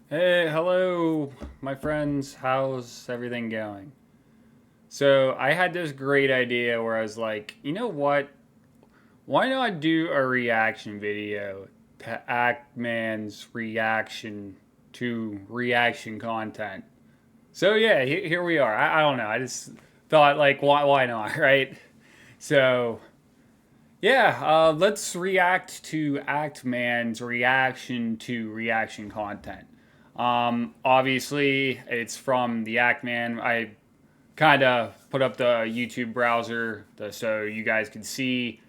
Hey, hello, my friends. How's everything going? So, I had this great idea where I was like, you know what? Why not do a reaction video to Ackman's reaction to reaction content? So, yeah, here we are. I don't know. I just thought, like, why not, right? So, yeah, let's react to Actman's reaction to reaction content. Obviously, it's from the Actman. I kind of put up the YouTube browser so you guys can see.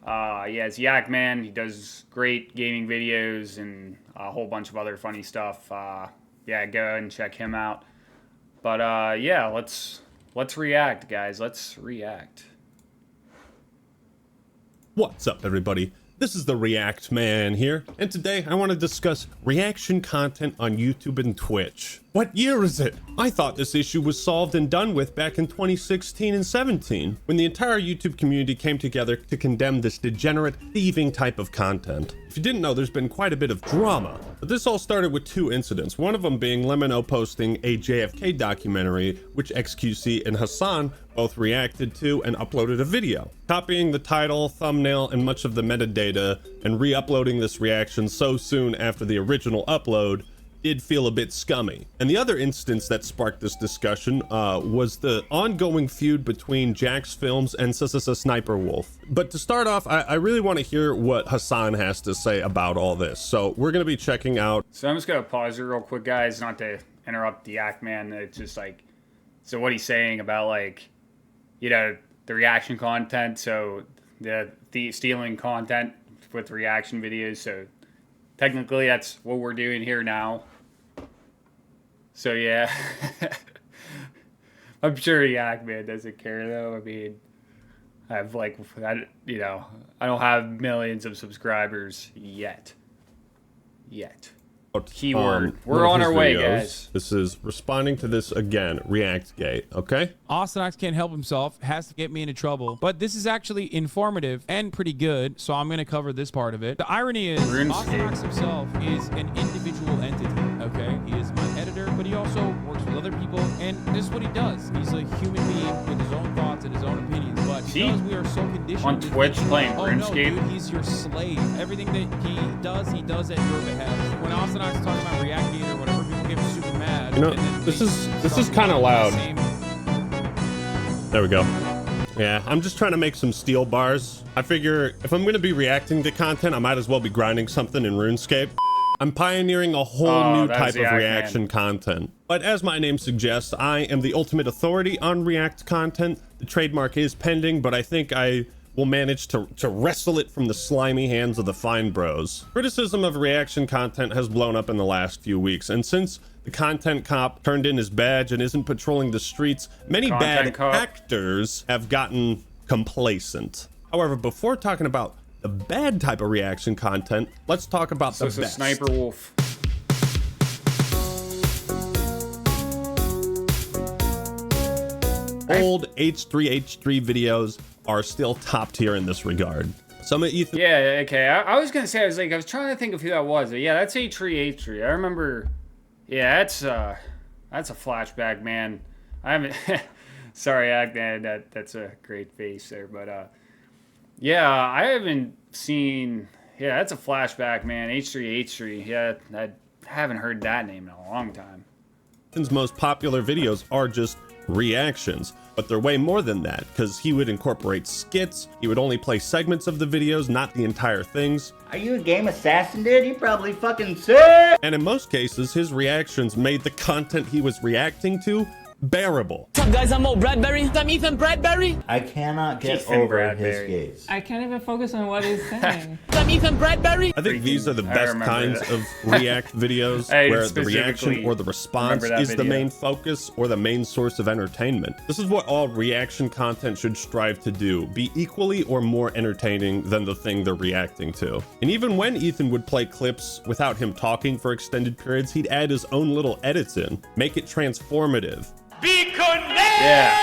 Yeah, it's Yak Man. He does great gaming videos and a whole bunch of other funny stuff. Yeah, go and check him out. But yeah, let's react, guys. Let's react. What's up, everybody? This is the React Man here, and today I want to discuss reaction content on YouTube and Twitch. What year is it? I thought this issue was solved and done with back in 2016 and 17, when the entire YouTube community came together to condemn this degenerate, thieving type of content. If you didn't know, there's been quite a bit of drama, but this all started with two incidents, one of them being Lemino posting a JFK documentary, which XQC and Hassan both reacted to and uploaded a video, copying the title, thumbnail, and much of the metadata, and re-uploading this reaction so soon after the original upload did feel a bit scummy. And the other instance that sparked this discussion was the ongoing feud between Jax Films and Sniper Wolf. But to start off, I really want to hear what Hassan has to say about all this. So we're going to be checking out. So I'm just gonna pause it real quick, guys, not to interrupt the Ackman. It's just like, so what he's saying about, like, you know, the reaction content. So the stealing content with reaction videos. So technically, that's what we're doing here now. So yeah, I'm sure Yakman doesn't care though. I mean, I have like, I don't have millions of subscribers yet. Keyword. We're one of on his our way, videos. guys. This is responding to this again, ReactGate, okay? Austinox can't help himself, has to get me into trouble. But this is actually informative and pretty good, so I'm going to cover this part of it. The irony is, Austinox himself is an individual entity, okay? He is my editor, but he also works with other people, and this is what he does. He's a human being with his own thoughts and his own opinions, but because we are so conditioned on Twitch playing RuneScape. No, dude, he's your slave. Everything that he does at your behest. When Austinox talks about ReactGate or whatever, people get super mad. You know, this is kind of loud. There we go. Yeah, I'm just trying to make some steel bars. I figure if I'm going to be reacting to content, I might as well be grinding something in RuneScape. I'm pioneering a whole new type of reaction content. But as my name suggests, I am the ultimate authority on React content. The trademark is pending, but I think I will manage to wrestle it from the slimy hands of the fine bros. Criticism of reaction content has blown up in the last few weeks, and since the content cop turned in his badge and isn't patrolling the streets, many bad actors have gotten complacent. However, before talking about the bad type of reaction content, let's talk about the best. Sniper Wolf. Old H3H3 videos are still top tier in this regard. Some of Ethan. Yeah, okay. I was gonna say, I was trying to think of who that was. Yeah, that's H3H3. I remember. Yeah, that's a flashback, man. I haven't. Sorry, Agnan. That's a great face there, but yeah, I haven't seen. Yeah, that's a flashback, man. H3H3. Yeah, I haven't heard that name in a long time. Ethan's most popular videos are just reactions, but they're way more than that, because he would incorporate skits. He would only play segments of the videos, not the entire things. Are you a game assassin, dude? You probably fucking suck! And in most cases, his reactions made the content he was reacting to bearable. What's up, guys? I'm Mo Bradbury. I'm Ethan Bradbury. I cannot get over his gaze. I can't even focus on what he's saying. I'm Ethan Bradbury. I think these are the best kinds of React videos where the reaction or the response is the main focus or the main source of entertainment. This is what all reaction content should strive to do, be equally or more entertaining than the thing they're reacting to. And even when Ethan would play clips without him talking for extended periods, he'd add his own little edits in, make it transformative. Be connected! Yeah.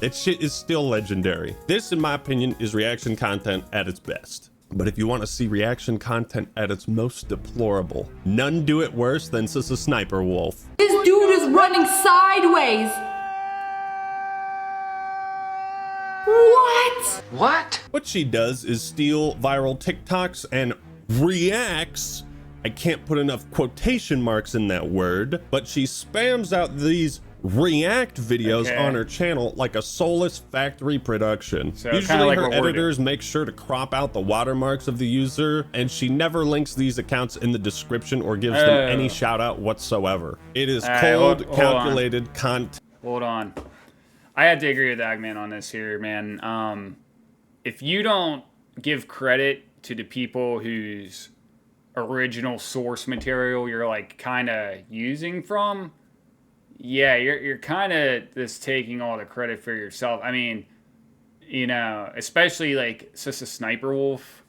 That shit is still legendary. This, in my opinion, is reaction content at its best. But if you want to see reaction content at its most deplorable, none do it worse than Sissa Sniper Wolf. This dude is running sideways. What? What she does is steal viral TikToks and reacts. I can't put enough quotation marks in that word, but she spams out these react videos on her channel like a soulless factory production. So usually like her editors make sure to crop out the watermarks of the user, and she never links these accounts in the description or gives them any shout out whatsoever. It is cold, calculated content. Hold on. I had to agree with Agman on this here, man. If you don't give credit to the people whose original source material you're like kind of using from, yeah, you're kind of just taking all the credit for yourself. I mean, you know, especially like Sissa Sniper Wolf,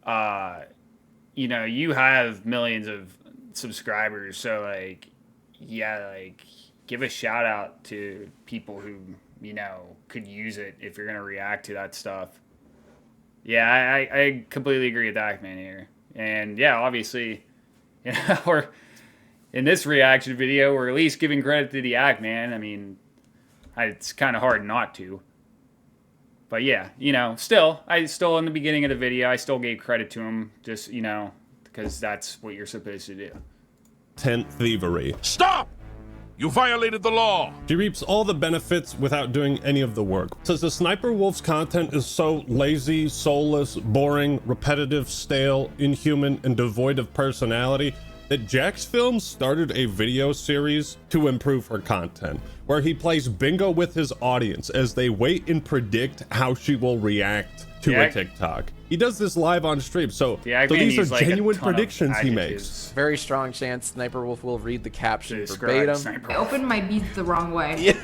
you know, you have millions of subscribers, so like, yeah, like give a shout out to people who, you know, could use it if you're gonna react to that stuff. Yeah, I completely agree with that man here. And yeah, obviously, you know, we're in this reaction video, we're at least giving credit to the act, man. I mean, it's kind of hard not to. But yeah, you know, I still in the beginning of the video, I still gave credit to him, just, you know, because that's what you're supposed to do. Tent thievery. Stop! You violated the law! She reaps all the benefits without doing any of the work. Since the Sniper Wolf's content is so lazy, soulless, boring, repetitive, stale, inhuman, and devoid of personality, that Jax Films started a video series to improve her content, where he plays bingo with his audience as they wait and predict how she will react to a TikTok. He does this live on stream, so these are genuine predictions he makes. Very strong chance Sniper Wolf will read the caption verbatim. I opened my beads the wrong way. Yeah.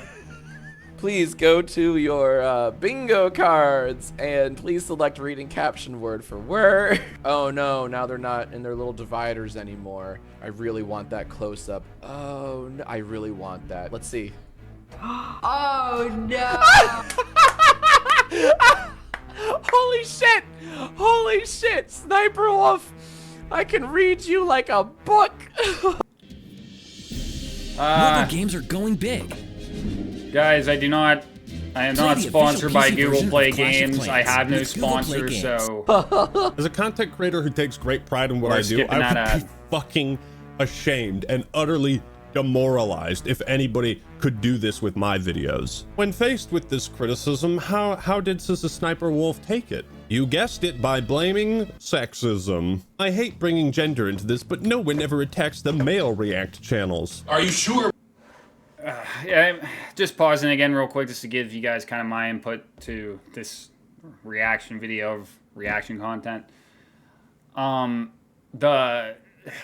Please go to your bingo cards and please select reading caption word for word. Oh no, now they're not in their little dividers anymore. I really want that close up. Oh no, I really want that. Let's see. Oh no. Holy shit! Holy shit! Sniper Wolf! I can read you like a book! Mobile games are going big. Guys, I am not sponsored by Google Play Games. I have no sponsor, so... As a content creator who takes great pride in what I do, I would be fucking ashamed and utterly demoralized if anybody could do this with my videos. When faced with this criticism, how did Sissa Sniper Wolf take it? You guessed it, by blaming sexism. I hate bringing gender into this, but no one ever attacks the male react channels. Are you sure? Yeah, I'm just pausing again real quick just to give you guys kind of my input to this reaction video of reaction content.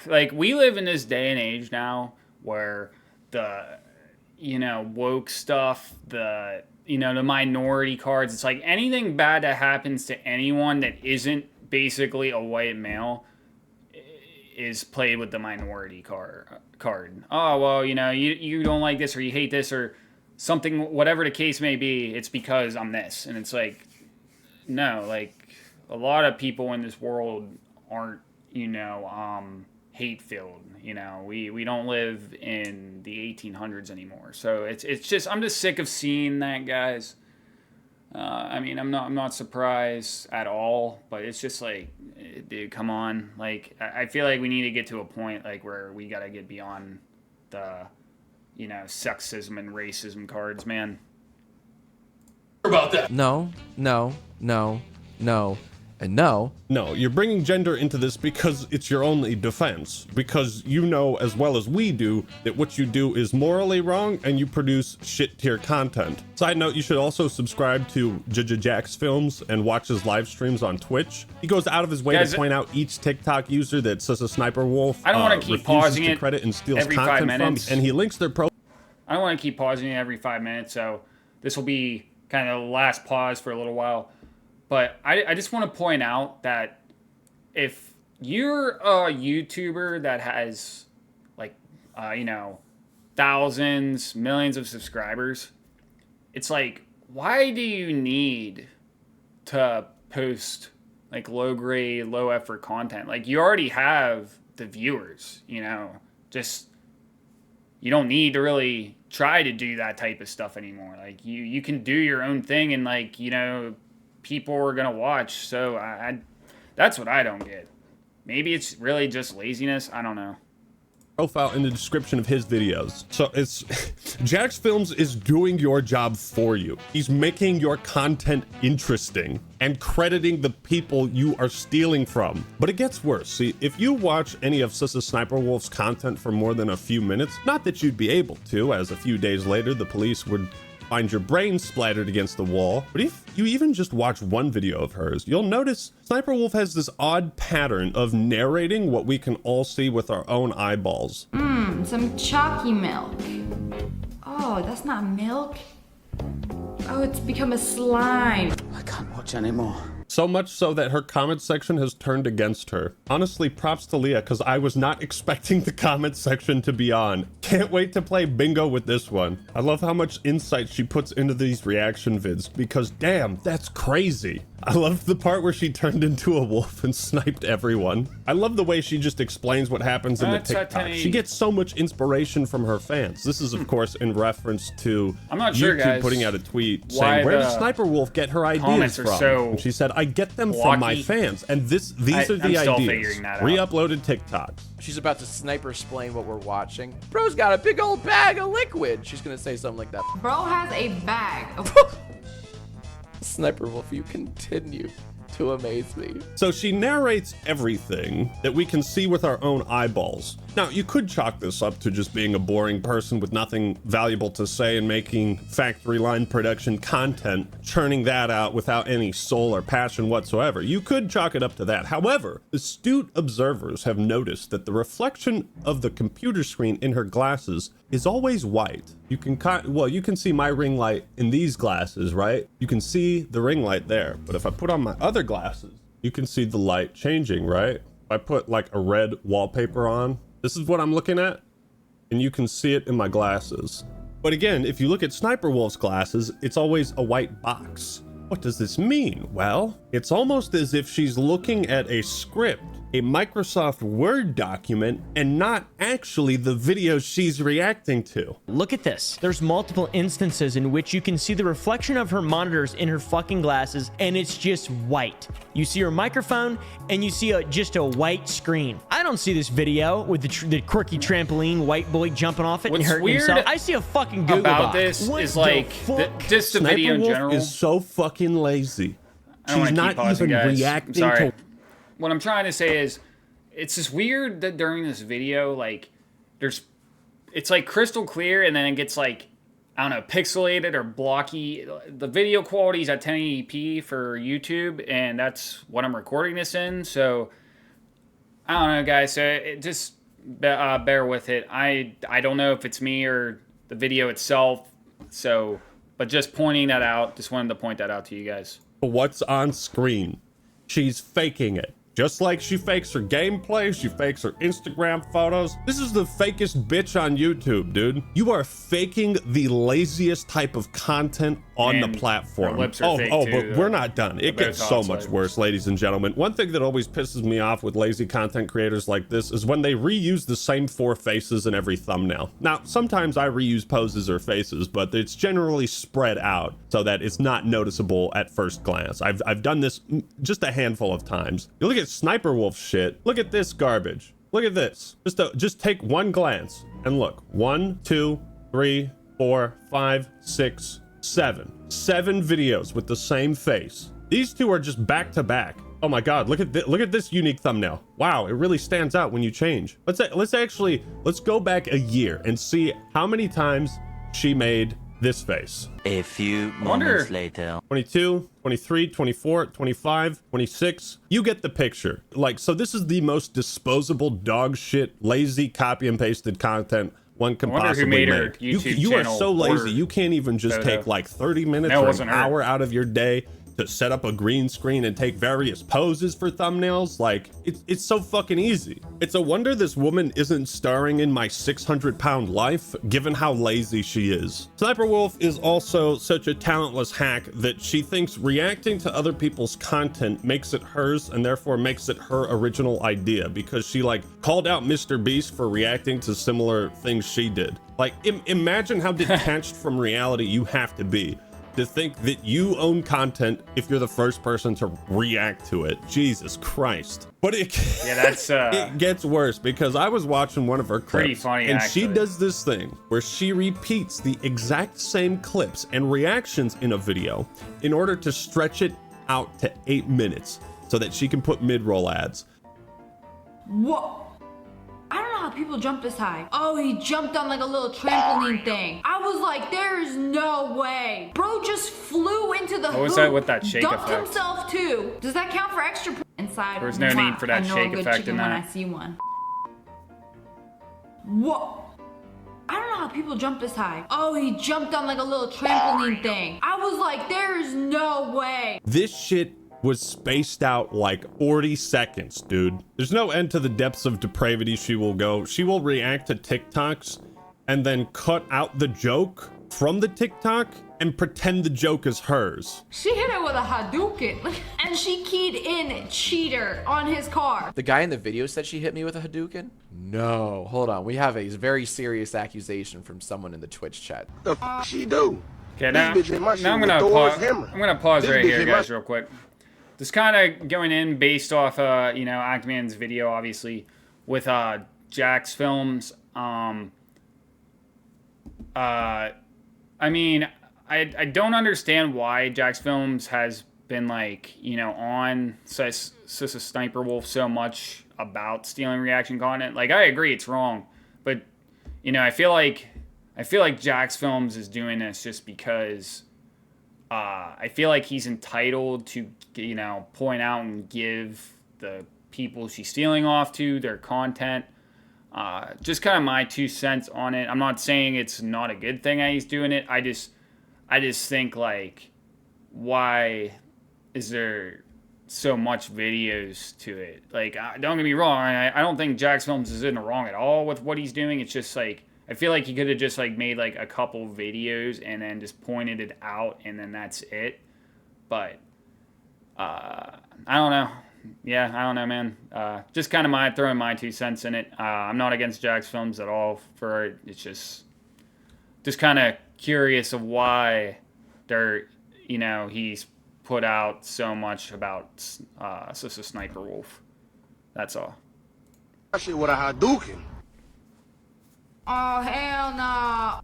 Like, we live in this day and age now where the, you know, woke stuff, the, you know, the minority cards, it's like anything bad that happens to anyone that isn't basically a white male is played with the minority card. Oh, well, you know, you don't like this or you hate this or something, whatever the case may be, it's because I'm this. And it's like, no, like, a lot of people in this world aren't, you know, hate-filled. You know, we don't live in the 1800s anymore. So it's just, I'm just sick of seeing that, guys. I mean, I'm not surprised at all, but it's just like, dude, come on. Like, I feel like we need to get to a point like where we gotta get beyond the, you know, sexism and racism cards, man. About that. No, no, no, no, and no. No, you're bringing gender into this because it's your only defense. Because you know as well as we do that what you do is morally wrong and you produce shit tier content. Side note, you should also subscribe to Jax Films and watch his live streams on Twitch. He goes out of his way to point out each TikTok user that Sissa Sniper Wolf I don't want to keep pausing it credit and steals every 5 content minutes. from, and he links their pro. I don't want to keep pausing it every 5 minutes, so this will be kind of the last pause for a little while. But I just want to point out that if you're a YouTuber that has, like, you know, thousands, millions of subscribers, it's like, why do you need to post like low grade, low effort content. Like you already have the viewers, you know, just you don't need to really try to do that type of stuff anymore. Like you can do your own thing and like, you know, people are going to watch. So that's what I don't get. Maybe it's really just laziness. I don't know. Profile in the description of his videos. So it's Jax Films is doing your job for you. He's making your content interesting and crediting the people you are stealing from. But it gets worse. See, if you watch any of Sissa Sniper Wolf's content for more than a few minutes, not that you'd be able to, as a few days later the police would find your brain splattered against the wall. But if you even just watch one video of hers, you'll notice Sniper Wolf has this odd pattern of narrating what we can all see with our own eyeballs. Some chalky milk. Oh, that's not milk. Oh, it's become a slime. I can't watch anymore. So much so that her comment section has turned against her. Honestly, props to Leah, because I was not expecting the comment section to be on. Can't wait to play bingo with this one. I love how much insight she puts into these reaction vids, because damn, that's crazy. I love the part where she turned into a wolf and sniped everyone. I love the way she just explains what happens in the TikTok. She gets so much inspiration from her fans. This is, of course, in reference to I'm not sure, YouTube guys, putting out a tweet saying, where does Sniper Wolf get her ideas from? And she said, I get them from my fans. And these are the ideas. Re-uploaded TikTok. She's about to sniper explain what we're watching. Bro's got a big old bag of liquid. She's gonna say something like that. Bro has a bag of... Sniper Wolf, you continue to amaze me. So she narrates everything that we can see with our own eyeballs. Now, you could chalk this up to just being a boring person with nothing valuable to say and making factory line production content, churning that out without any soul or passion whatsoever. You could chalk it up to that. However, astute observers have noticed that the reflection of the computer screen in her glasses is always white. You can see my ring light in these glasses, right? You can see the ring light there. But if I put on my other glasses, you can see the light changing, right? If I put like a red wallpaper on, this is what I'm looking at, and you can see it in my glasses. But again, if you look at Sniper Wolf's glasses, it's always a white box. What does this mean? Well, it's almost as if she's looking at a script, a Microsoft Word document, and not actually the video she's reacting to. Look at this. There's multiple instances in which you can see the reflection of her monitors in her fucking glasses, and it's just white. You see her microphone, and you see just a white screen. I don't see this video with the quirky trampoline, white boy jumping off it and hurting himself. I see a fucking Google about box. this What is the like fuck? just the Sniper video in Wolf general is so fucking lazy. I don't She's wanna keep not pausing, even guys. reacting Sorry. to... What I'm trying to say is, it's just weird that during this video, like, it's like crystal clear, and then it gets like, I don't know, pixelated or blocky. The video quality is at 1080p for YouTube, and that's what I'm recording this in. So I don't know, guys. So just bear with it. I don't know if it's me or the video itself. So, but just pointing that out. Just wanted to point that out to you guys. What's on screen? She's faking it. Just like she fakes her gameplay, she fakes her Instagram photos. This is the fakest bitch on YouTube, dude. You are faking the laziest type of content on the platform. Lips are fake but too, we're not done. It gets so much like worse, ladies and gentlemen. One thing that always pisses me off with lazy content creators like this is when they reuse the same 4 faces in every thumbnail. Now, sometimes I reuse poses or faces, but it's generally spread out so that it's not noticeable at first glance. I've done this just a handful of times. You look at Sniper Wolf shit. Look at this garbage. Look at this. Just take one glance and look. 1, 2, 3, 4, 5, 6, 7. 7 videos with the same face. These two are just back to back. Oh my god, look at this unique thumbnail. Wow, it really stands out when you change. Let's go back a year and see how many times she made this face. A few moments later. 22, 23, 24, 25, 26. You get the picture. Like, so this is the most disposable dog shit, lazy copy and pasted content one can possibly make. You are so lazy. You can't even just take like 30 minutes or an hour out of your day to set up a green screen and take various poses for thumbnails. Like, it's so fucking easy. It's a wonder this woman isn't starring in my 600-pound life, given how lazy she is. Sniper Wolf is also such a talentless hack that she thinks reacting to other people's content makes it hers and therefore makes it her original idea, because she like called out Mr. Beast for reacting to similar things she did. Like, imagine how detached from reality you have to be to think that you own content if you're the first person to react to it. Jesus Christ. But it gets worse, because I was watching one of her clips, pretty funny, and actually. she does this thing where she repeats the exact same clips and reactions in a video in order to stretch it out to 8 minutes so that she can put mid-roll ads. What? I don't know how people jump this high. Oh, he jumped on like a little trampoline thing. I was like, there's no way. Bro just flew into the hoop. What was that with that shake dumped effect? himself too. Does that count for extra inside? There's no need for that I know shake a good effect chicken in when that. I see one. What? I don't know how people jump this high. Oh, he jumped on like a little trampoline thing. I was like, there's no way. This shit was spaced out like 40 seconds, dude. There's no end to the depths of depravity she will go. She will react to TikToks and then cut out the joke from the TikTok and pretend the joke is hers. She hit it with a Hadouken, and she keyed in cheater on his car. The guy in the video said she hit me with a Hadouken? No, hold on. We have a very serious accusation from someone in the Twitch chat. The f she do? Okay, now I'm gonna pause right here, guys, real quick. Just kind of going in based off, you know, Actman's video, obviously, with Jax Films. I mean, I don't understand why Jax Films has been, like, you know, on Sissa Sniper Wolf so much about stealing reaction content. Like, I agree it's wrong, but, you know, I feel like Jax Films is doing this just because I feel like he's entitled to, you know, point out and give the people she's stealing off to their content. Just kind of my 2 cents on it. I'm not saying it's not a good thing that he's doing it. I just think, like, why is there so much videos to it? Like, don't get me wrong. I don't think Jax Films is in the wrong at all with what he's doing. It's just like, I feel like he could have just like made like a couple videos and then just pointed it out and then that's it. But I don't know. Yeah, I don't know, man. Just kind of throwing my 2 cents in it. I'm not against Jax Films at all for it. It's just kind of curious of why they're, you know, he's put out so much about Sissa Sniper Wolf. That's all. Shit with a Hadouken. Oh, hell no.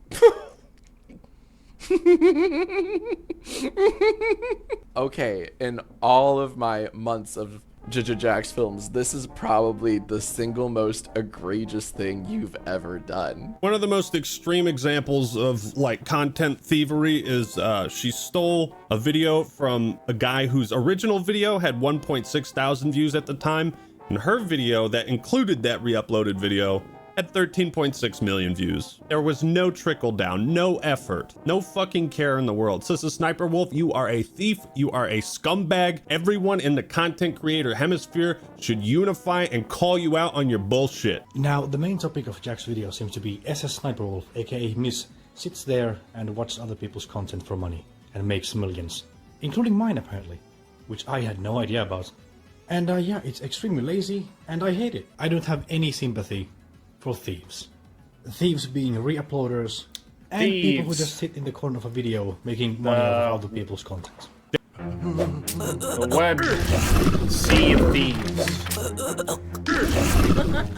Okay, in all of my months of Jax Films, this is probably the single most egregious thing you've ever done. One of the most extreme examples of like content thievery is she stole a video from a guy whose original video had 1.6 thousand views at the time, and her video that included that re-uploaded video had 13.6 million views. There was no trickle down, no effort, no fucking care in the world. Sissa Sniper Wolf, you are a thief, you are a scumbag. Everyone in the content creator hemisphere should unify and call you out on your bullshit. Now, the main topic of Jack's video seems to be SS Sniper Wolf, aka Miss, sits there and watches other people's content for money and makes millions, including mine apparently, which I had no idea about. And yeah, it's extremely lazy and I hate it. I don't have any sympathy for thieves. Thieves being re-uploaders and people who just sit in the corner of a video making money off of other people's content. The web sea of thieves.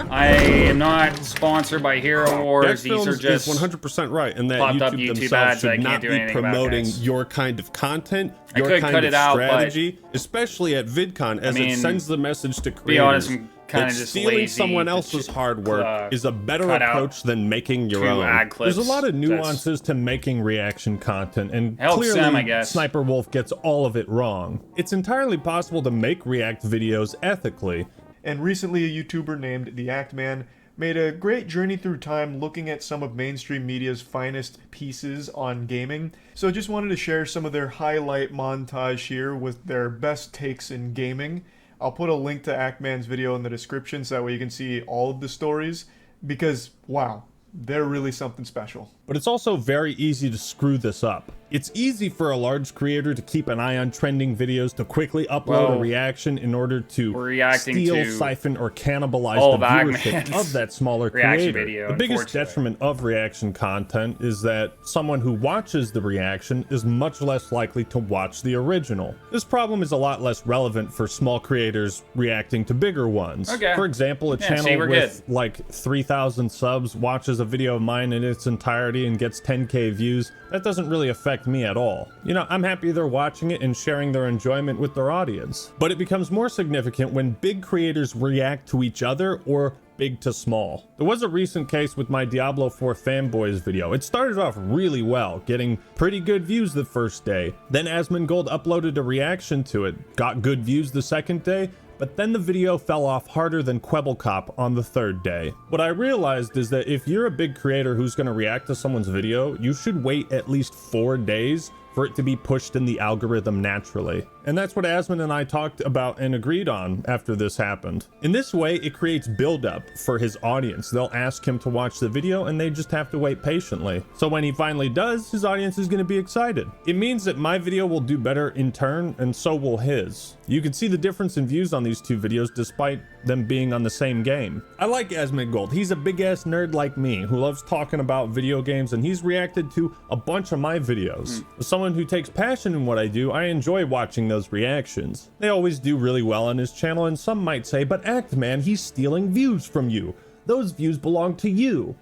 I am not sponsored by Hero Wars. These are just 100% right, and that YouTube themselves ads should not be promoting your kind of content, your kind of strategy, especially at VidCon, as it sends the message to creators. Be honest, I'm kind of just stealing lazy. Someone else's hard work is a better approach than making your own. There's a lot of nuances to making reaction content, and clearly them, I guess. Sniper Wolf gets all of it wrong. It's entirely possible to make React videos ethically. And recently a YouTuber named The Act Man made a great journey through time looking at some of mainstream media's finest pieces on gaming. So just wanted to share some of their highlight montage here with their best takes in gaming. I'll put a link to Ackman's video in the description so that way you can see all of the stories, because wow, they're really something special. But it's also very easy to screw this up. It's easy for a large creator to keep an eye on trending videos, to quickly upload a reaction in order to steal, siphon, or cannibalize the viewership of that smaller creator. The biggest detriment of reaction content is that someone who watches the reaction is much less likely to watch the original. This problem is a lot less relevant for small creators reacting to bigger ones. For example, a channel with like 3,000 subs watches a video of mine in its entirety and gets 10k views. That doesn't really affect me at all. You know, I'm happy they're watching it and sharing their enjoyment with their audience. But it becomes more significant when big creators react to each other or big to small. There was a recent case with my Diablo 4 fanboys video. It started off really well, getting pretty good views the first day. Then Asmongold uploaded a reaction to it, got good views the second day, but then the video fell off harder than Kwebbelkop on the third day. What I realized is that if you're a big creator who's going to react to someone's video, you should wait at least 4 days for it to be pushed in the algorithm naturally. And that's what Asmon and I talked about and agreed on after this happened. In this way, it creates buildup for his audience. They'll ask him to watch the video and they just have to wait patiently. So when he finally does, his audience is going to be excited. It means that my video will do better in turn, and so will his. You can see the difference in views on these two videos despite them being on the same game. I like Asmongold. He's a big ass nerd like me who loves talking about video games, and he's reacted to a bunch of my videos. As someone who takes passion in what I do, I enjoy watching those reactions. They always do really well on his channel, and some might say, but Actman, he's stealing views from you. Those views belong to you.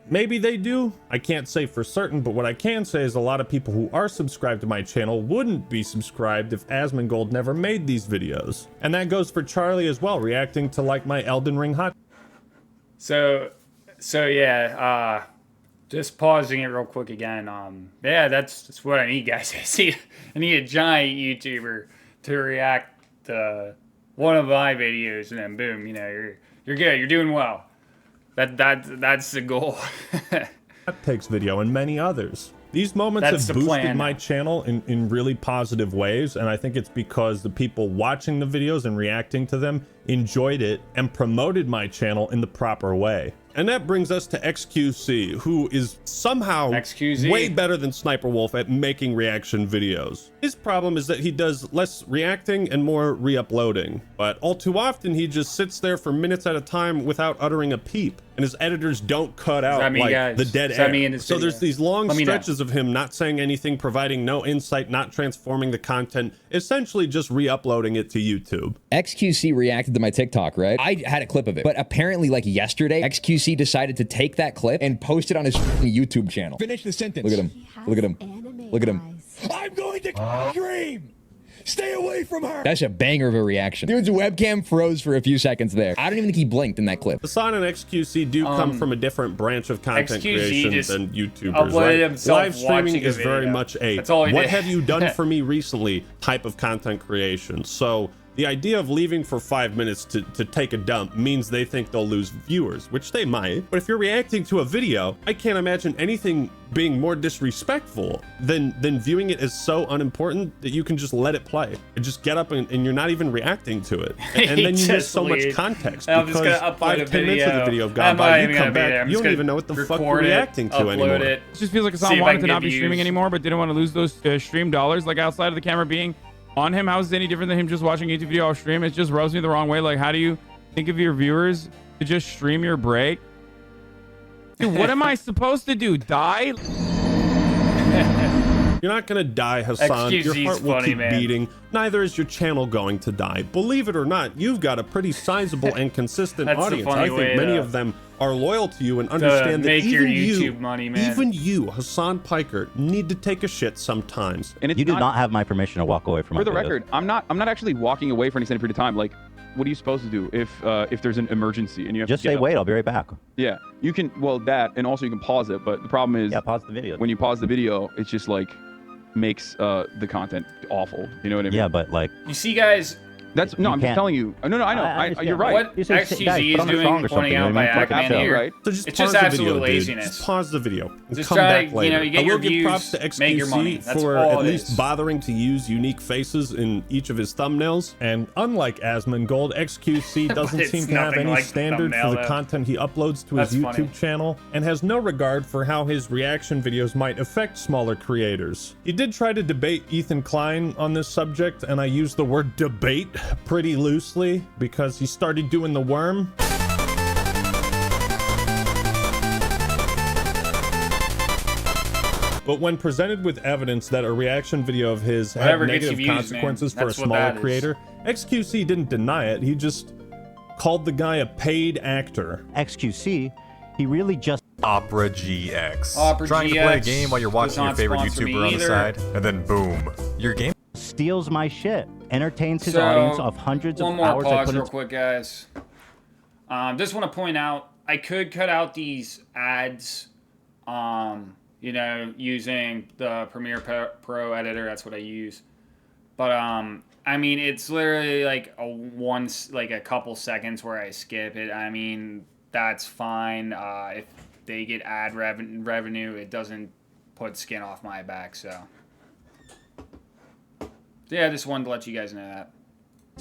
Maybe they do. I can't say for certain, but what I can say is a lot of people who are subscribed to my channel wouldn't be subscribed if Asmongold never made these videos. And that goes for Charlie as well, reacting to like my Elden Ring hot. So yeah, just pausing it real quick again. Yeah, that's what I need, guys. I need a giant YouTuber to react to one of my videos, and then boom, you know, you're good, you're doing well. That's the goal. Takes video and many others. These moments have boosted my channel in really positive ways, and I think it's because the people watching the videos and reacting to them enjoyed it and promoted my channel in the proper way. And that brings us to XQC, who is somehow way better than Sniper Wolf at making reaction videos. His problem is that he does less reacting and more re-uploading, but all too often he just sits there for minutes at a time without uttering a peep, and his editors don't cut out like the dead air. So there's these long stretches of him not saying anything, providing no insight, not transforming the content, essentially just re-uploading it to YouTube. XQC reacted to my TikTok, right? I had a clip of it, but apparently like yesterday, XQC decided to take that clip and post it on his YouTube channel. Finish the sentence. Look at him. Look at him. Look at him. I'm going to dream. Stay away from her. That's a banger of a reaction. Dude's webcam froze for a few seconds there. I don't even think he blinked in that clip. Hasan and XQC do come from a different branch of content creation than YouTubers. Right? Live streaming is very much a what have you done for me recently type of content creation. So the idea of leaving for 5 minutes to take a dump means they think they'll lose viewers, which they might. But if you're reacting to a video, I can't imagine anything being more disrespectful than viewing it as so unimportant that you can just let it play and just get up and you're not even reacting to it. And then you miss so much context because 5-10 minutes of the video have gone by, you come back, you don't even know what the fuck you're reacting to anymore. It just feels like Hasan wanted to not be streaming anymore, but didn't want to lose those stream dollars, like outside of the camera being on him. How is it any different than him just watching a YouTube video off stream? It just rubs me the wrong way. Like, how do you think of your viewers to just stream your break? Dude, what am I supposed to do? Die? You're not gonna die, Hasan. Your heart will keep beating. Neither is your channel going to die. Believe it or not, you've got a pretty sizable and consistent audience. I think many of them are loyal to you and understand that even you, Hasan Piker, need to take a shit sometimes. And you do not have my permission to walk away from For the record, I'm not actually walking away for an extended period of time. Like, what are you supposed to do if there's an emergency and you have just to say, wait, I'll be right back. Yeah, you can, well, that, and also you can pause it, but the problem is, pause the video. When you pause the video, it's just like makes the content awful. You know what I mean? Yeah, but like, you see, guys, That's no. I'm just telling you. No, I know. You're right. What XQZ is doing, pointing out by Ackman here, right? So just it's pause just the absolute video, laziness. Just pause the video and Just come try, back later. you get I your will give views, props to XQC make your money. That's for all at it least is. bothering to use unique faces in each of his thumbnails. And unlike Asmongold, XQC doesn't seem to have any like standard for thumbnail, the though. content he uploads to his That's YouTube funny. channel and has no regard for how his reaction videos might affect smaller creators. He did try to debate Ethan Klein on this subject, and I use the word debate pretty loosely because he started doing the worm. But when presented with evidence that a reaction video of his had Whatever gets negative you views, consequences man. for a That's what smaller that is. creator, XQC didn't deny it. He just called the guy a paid actor. XQC, he really just Opera GX. Opera Trying to GX play a game while you're does watching your not favorite sponsor me YouTuber on the either. side, and then boom, your game steals my shit, entertains his So, audience of hundreds of one more hours I pause put real into quick, guys. Just want to point out, I could cut out these ads, using the Premiere Pro editor. That's what I use. But I mean, it's literally like a couple seconds where I skip it. I mean, that's fine. If they get ad revenue, it doesn't put skin off my back. So yeah, I just wanted to let you guys know that.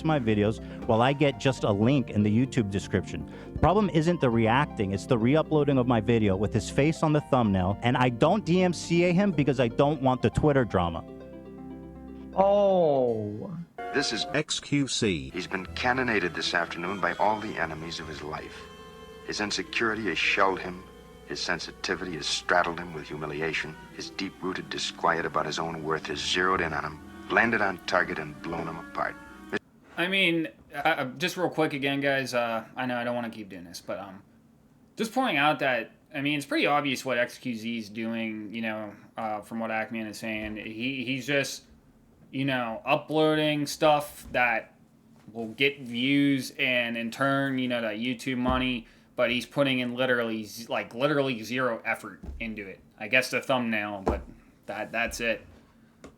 my videos while I get just a link in the YouTube description. The problem isn't the reacting, it's the re-uploading of my video with his face on the thumbnail, and I don't DMCA him because I don't want the Twitter drama. Oh. This is XQC. He's been cannonaded this afternoon by all the enemies of his life. His insecurity has shelled him. His sensitivity has straddled him with humiliation. His deep-rooted disquiet about his own worth has zeroed in on him, landed on target, and blown him apart. I mean, just real quick again, guys. I know I don't want to keep doing this, but just pointing out that, I mean, it's pretty obvious what XQZ is doing, from what Ackman is saying. He's just, uploading stuff that will get views and in turn, that YouTube money, but he's putting in literally zero effort into it. I guess the thumbnail, but that's it.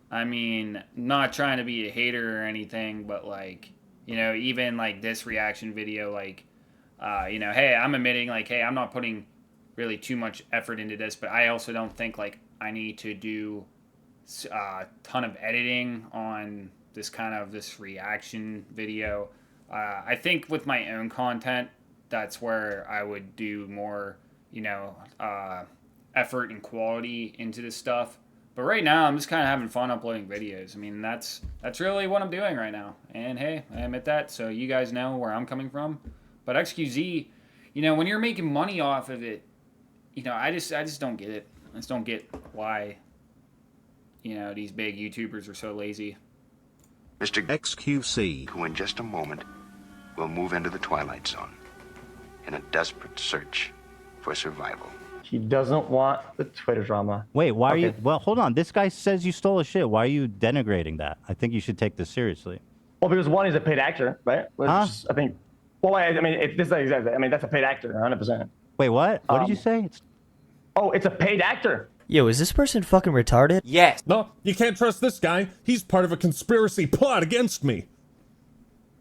I mean, not trying to be a hater or anything, but even this reaction video, hey, I'm admitting hey, I'm not putting really too much effort into this, but I also don't think I need to do a ton of editing on this reaction video. I think with my own content, that's where I would do more, effort and quality into this stuff. But right now, I'm just kind of having fun uploading videos. I mean, that's really what I'm doing right now. And hey, I admit that, so you guys know where I'm coming from. But XQZ, when you're making money off of it, I just don't get it. I just don't get why, these big YouTubers are so lazy. Mr. XQC, who in just a moment will move into the Twilight Zone in a desperate search for survival. He doesn't want the Twitter drama. Wait, why are you... Well, hold on. This guy says you stole his shit. Why are you denigrating that? I think you should take this seriously. Well, because one, he's a paid actor, right? Which Huh? I think... Well, I mean, that's a paid actor, 100%. Wait, what? What did you say? It's a paid actor. Yo, is this person fucking retarded? Yes. No, you can't trust this guy. He's part of a conspiracy plot against me.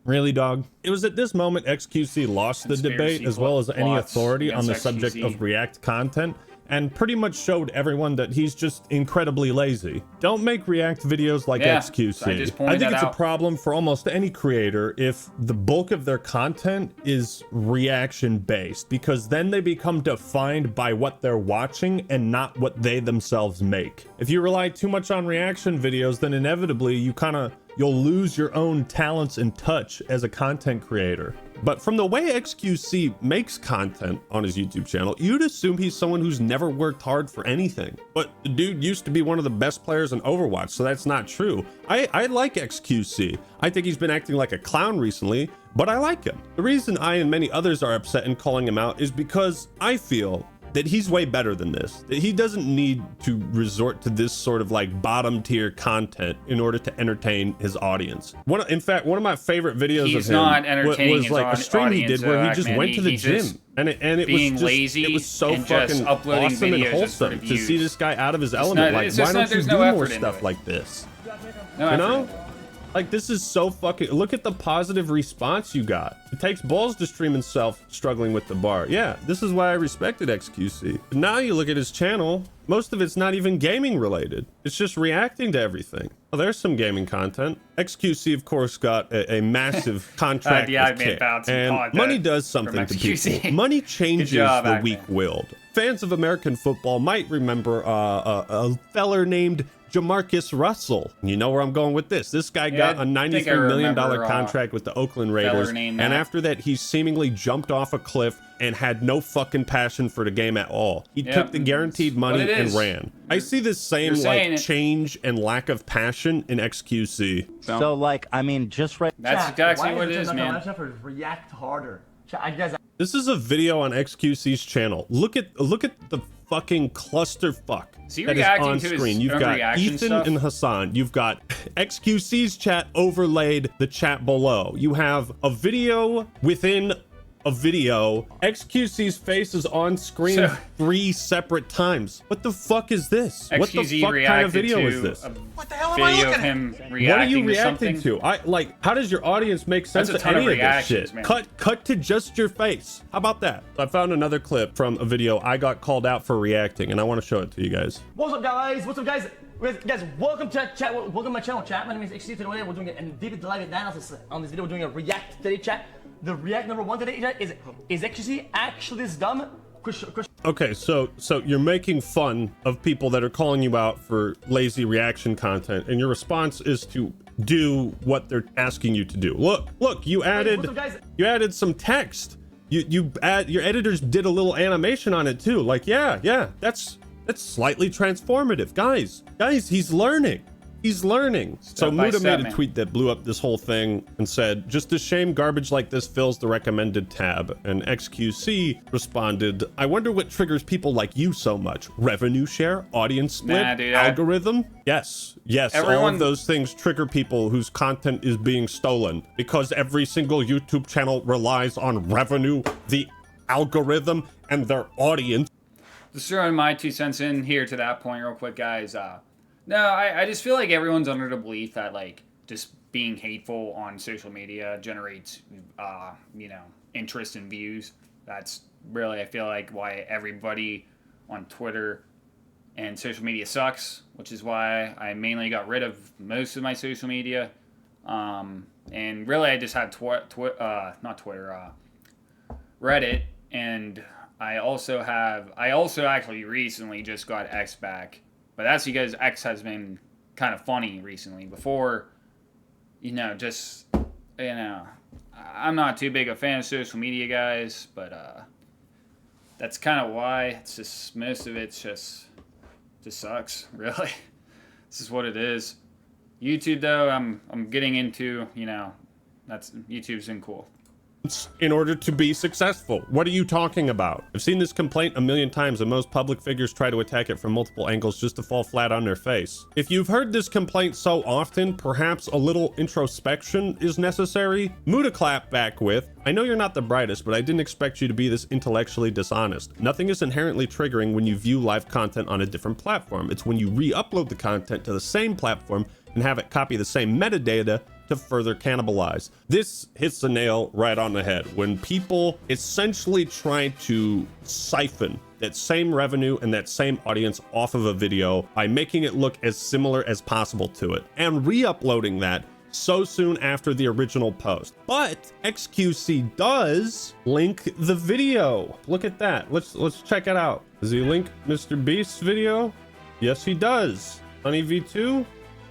Really, dog? It was at this moment XQC lost the debate as well as any plots authority on the against subject XQC. of React content, and pretty much showed everyone that he's just incredibly lazy. Don't make React videos like Yeah, XQC. I just pointed think that it's a out. problem for almost any creator if the bulk of their content is reaction based, because then they become defined by what they're watching and not what they themselves make. If you rely too much on reaction videos, then inevitably you'll lose your own talents and touch as a content creator. But from the way XQC makes content on his YouTube channel, you'd assume he's someone who's never worked hard for anything. But the dude used to be one of the best players in Overwatch, so that's not true. I like XQC. I think he's been acting like a clown recently, but I like him. The reason I and many others are upset in calling him out is because I feel that he's way better than this. That he doesn't need to resort to this sort of bottom tier content in order to entertain his audience. In fact, one of my favorite videos He's of him not entertaining was his a stream he audience, did where he though, just Ackman. went to the He's gym. just And it being was just, lazy it was so and just fucking uploading awesome and videos just for wholesome the to see views. this guy out of his It's element. not- it's Why just don't not- you there's do no more effort into stuff it. like this? No You effort know? into it. Like, this is so fucking... Look at the positive response you got. It takes balls to stream himself struggling with the bar. Yeah, this is why I respected XQC. But now you look at his channel, most of it's not even gaming related. It's just reacting to everything. Well, there's some gaming content. XQC, of course, got a massive contract with Kick. And money does something to people. Money changes the weak-willed. Fans of American football might remember a feller named Jamarcus Russell. You know where I'm going with this. This guy got a $93 million contract with the Oakland Raiders. And after that, he seemingly jumped off a cliff and had no fucking passion for the game at all. He took the guaranteed money and ran. I see this same like change and lack of passion in XQC. So like, I mean, just right. That's exactly what it is, man. React harder. I guess. This is a video on XQC's channel. Look at the fucking clusterfuck that is on screen. You've got Ethan and Hassan. You've got XQC's chat overlaid the chat below. You have a video within a video. XQC's face is on screen 3 separate times. What the fuck is this? What the fuck kind of video is this? What the hell am I looking at? What are you reacting to? How does your audience make sense of any of this shit? Man. Cut to just your face. How about that? I found another clip from a video I got called out for reacting, and I want to show it to you guys. What's up, guys? What's up, guys? Guys, welcome to chat. Welcome to my channel, chat. My name is XQC. Today we're doing a vivid live analysis on this video. We're doing a react today, chat. The react number 1 today, chat, is XQC actually this dumb? Okay, so you're making fun of people that are calling you out for lazy reaction content, and your response is to do what they're asking you to do. Look, you added some text. Your editors did a little animation on it too. Like, yeah, that's slightly transformative. Guys, he's learning. He's learning. So Muda made a tweet that blew up this whole thing and said, just a shame garbage like this fills the recommended tab. And XQC responded, I wonder what triggers people like you so much. Revenue share, audience split, algorithm? Yes, all of those things trigger people whose content is being stolen because every single YouTube channel relies on revenue, the algorithm, and their audience. Just throwing my 2 cents in here to that point real quick, guys. No, I just feel like everyone's under the belief that, like, just being hateful on social media generates, interest and views. That's really, I feel like, why everybody on Twitter and social media sucks, which is why I mainly got rid of most of my social media. And really, I just had Reddit, and I also actually recently just got X back. But that's because X has been kind of funny recently. Before, I'm not too big a fan of social media, guys, but that's kind of why. It's just, most of it's just sucks, really. This is what it is. YouTube, though, I'm getting into, YouTube's been cool. In order to be successful. What are you talking about? I've seen this complaint a million times, and most public figures try to attack it from multiple angles just to fall flat on their face. If you've heard this complaint so often, perhaps a little introspection is necessary. Muda clap back with, I know you're not the brightest, but I didn't expect you to be this intellectually dishonest. Nothing is inherently triggering when you view live content on a different platform. It's when you re-upload the content to the same platform and have it copy the same metadata to further cannibalize. This hits the nail right on the head. When people essentially try to siphon that same revenue and that same audience off of a video by making it look as similar as possible to it and re-uploading that so soon after the original post. But XQC does link the video. Look at that. Let's check it out. Does he link Mr. Beast's video? Yes, he does. Honey V2?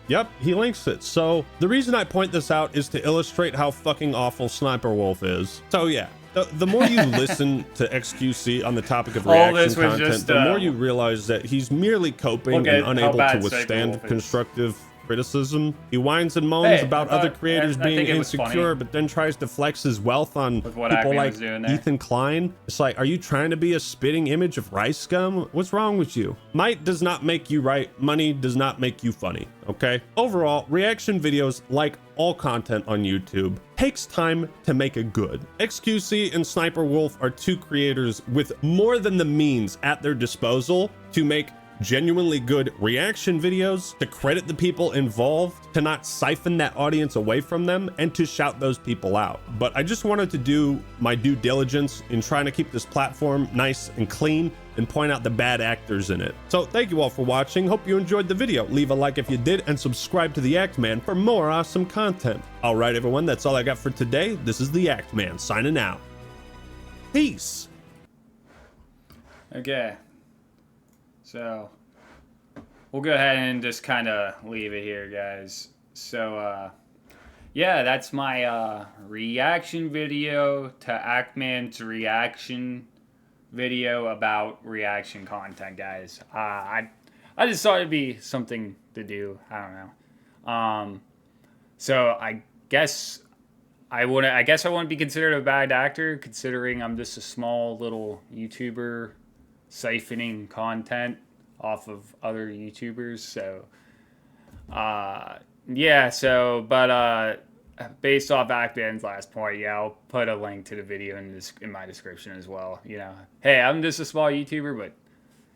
Yep, he links it. So the reason I point this out is to illustrate how fucking awful Sniper Wolf is. So yeah, the more you listen to XQC on the topic of reaction content, the more you realize that he's merely coping and unable to withstand constructive criticism. He whines and moans about other creators being insecure, but then tries to flex his wealth on people like Ethan Klein. It's like, are you trying to be a spitting image of rice scum? What's wrong with you? Might does not make you right. Money does not make you funny. Okay? Overall, reaction videos, like all content on YouTube, takes time to make a good. XQC and Sniper Wolf are two creators with more than the means at their disposal to make genuinely good reaction videos, to credit the people involved, to not siphon that audience away from them, and to shout those people out. But I just wanted to do my due diligence in trying to keep this platform nice and clean and point out the bad actors in it. So thank you all for watching. Hope you enjoyed the video. Leave a like if you did and subscribe to The Act Man for more awesome content. All right, everyone, that's all I got for today. This is The Act Man signing out. Peace. Okay. So we'll go ahead and just kind of leave it here, guys. So yeah, that's my reaction video to Actman's reaction video about reaction content, guys. I just thought it'd be something to do. I don't know. So I guess I wouldn't be considered a bad actor, considering I'm just a small little YouTuber siphoning content off of other YouTubers. So yeah, so but based off Actman's last point, yeah, I'll put a link to the video in my description as well. You know, hey, I'm just a small YouTuber, but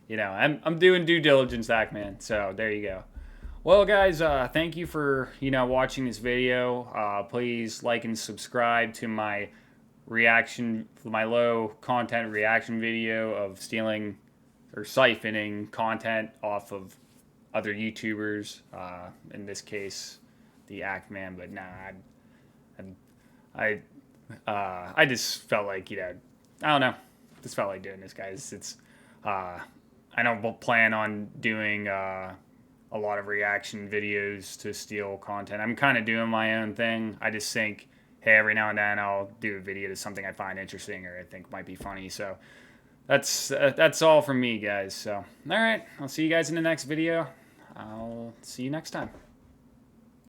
you know, I'm doing due diligence, Actman. So there you go. Well, guys, thank you for watching this video. Please like and subscribe to my low content reaction video of stealing or siphoning content off of other YouTubers. In this case, the Actman, but nah, I just felt like, I don't know, just felt like doing this, guys. It's I don't plan on doing a lot of reaction videos to steal content. I'm kind of doing my own thing. I just think, hey, every now and then I'll do a video to something I find interesting or I think might be funny. So that's all from me, guys. So all right, I'll see you guys in the next video. I'll see you next time.